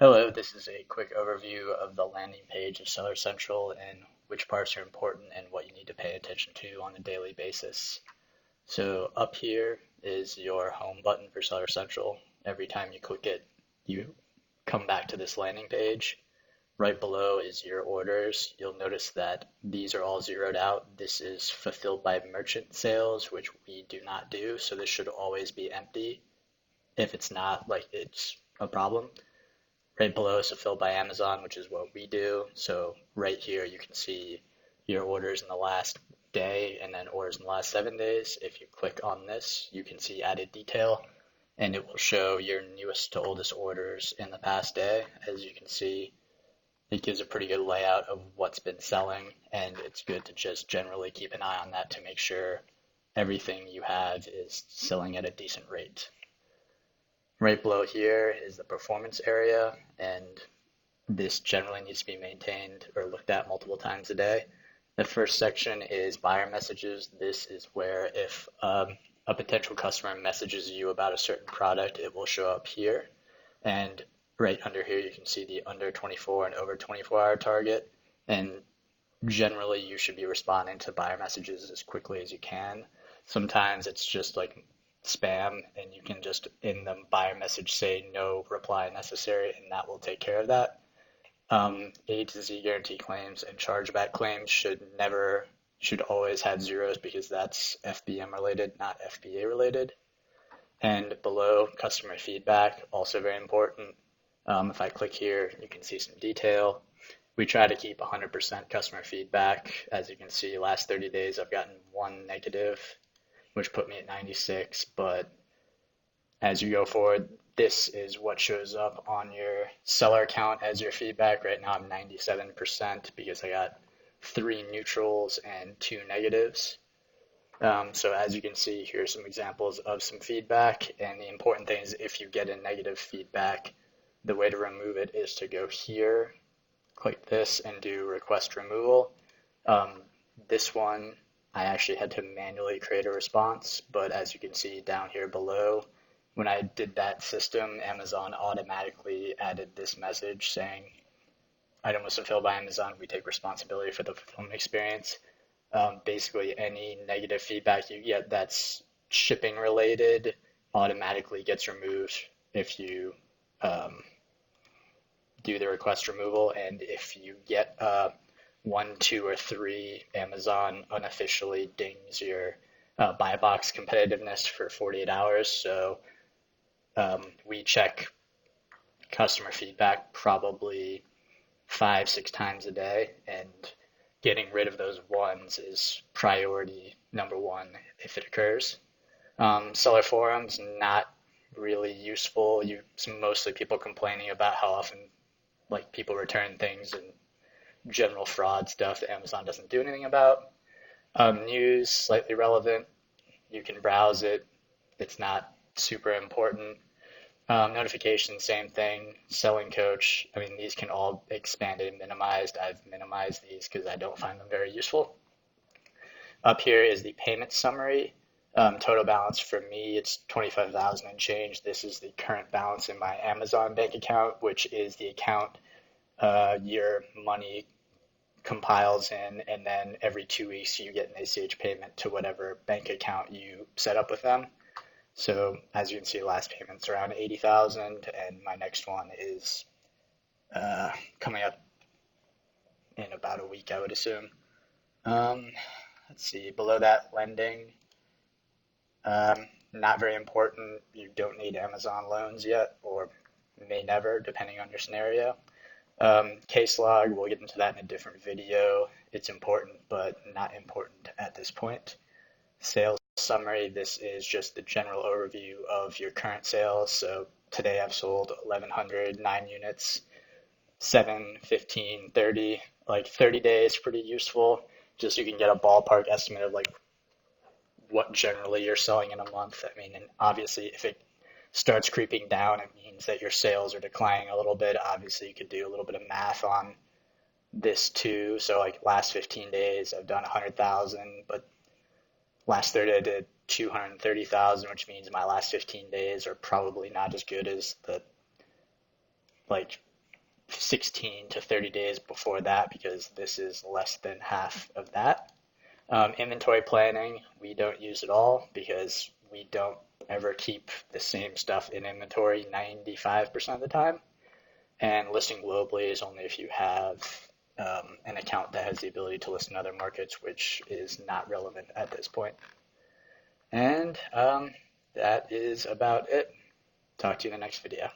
Hello, this is a quick overview of the landing page of Seller Central and which parts are important and what you need to pay attention to on a daily basis. So up here is your home button for Seller Central. Every time you click it, you come back to this landing page. Right below is your orders. You'll notice that these are all zeroed out. This is fulfilled by merchant sales, which we do not do, so this should always be empty. If it's not, it's a problem. Right below is fulfilled by Amazon, which is what we do. So right here, you can see your orders in the last day and then orders in the last 7 days. If you click on this, you can see added detail and it will show your newest to oldest orders in the past day. As you can see, it gives a pretty good layout of what's been selling, and it's good to just generally keep an eye on that to make sure everything you have is selling at a decent rate. Right below here is the performance area, and this generally needs to be maintained or looked at multiple times a day. The first section is buyer messages. This is where if a potential customer messages you about a certain product, it will show up here. And right under here, you can see the under 24 and over 24-hour target. And generally, you should be responding to buyer messages as quickly as you can. Sometimes it's just like spam, and you can just in the buyer message say no reply necessary, and that will take care of that. A to Z guarantee claims and chargeback claims should always have zeros because that's FBM related, not FBA related. And below, customer feedback, also very important. If I click here, you can see some detail. We try to keep 100% customer feedback. As you can see, last 30 days I've gotten one negative, which put me at 96, but as you go forward, this is what shows up on your seller account as your feedback. Right now I'm 97% because I got 3 neutrals and 2 negatives. So as you can see, here's some examples of some feedback, and the important thing is if you get a negative feedback, the way to remove it is to go here, click this, and do request removal. This one, I actually had to manually create a response, but as you can see down here below, when I did that system, Amazon automatically added this message saying, item was fulfilled by Amazon, we take responsibility for the fulfillment experience. Basically, any negative feedback you get that's shipping related automatically gets removed if you do the request removal. And if you get 1, 2, or 3, Amazon unofficially dings your buy box competitiveness for 48 hours. So we check customer feedback probably 5, 6 times a day, and getting rid of those ones is priority number one if it occurs. Seller forums, not really useful. Mostly people complaining about how often people return things and general fraud stuff that Amazon doesn't do anything about. News, slightly relevant. You can browse it. It's not super important. Notifications, same thing. Selling coach, I mean, these can all be expanded and minimized. I've minimized these because I don't find them very useful. Up here is the payment summary. Total balance for me, it's 25,000 and change. This is the current balance in my Amazon bank account, which is the account your money compiles in, and then every 2 weeks you get an ACH payment to whatever bank account you set up with them. So as you can see, last payment's around 80,000, and my next one is coming up in about a week, I would assume. Let's see, below that, lending. Not very important. You don't need Amazon loans yet, or may never, depending on your scenario. Case log, we'll get into that in a different video. It's important, but not important at this point. Sales summary, this is just the general overview of your current sales. So today I've sold 1,109 units, 7, 15, 30, 30 days, pretty useful. Just so you can get a ballpark estimate of what generally you're selling in a month. I mean, and obviously if it starts creeping down, it means that your sales are declining a little bit. Obviously you could do a little bit of math on this too. So last 15 days I've done 100,000, but last 30 I did 230,000, which means my last 15 days are probably not as good as the 16 to 30 days before that because this is less than half of that. Inventory planning, we don't use at all because we don't ever keep the same stuff in inventory 95% of the time. And listing globally is only if you have an account that has the ability to list in other markets, which is not relevant at this point. And that is about it. Talk to you in the next video.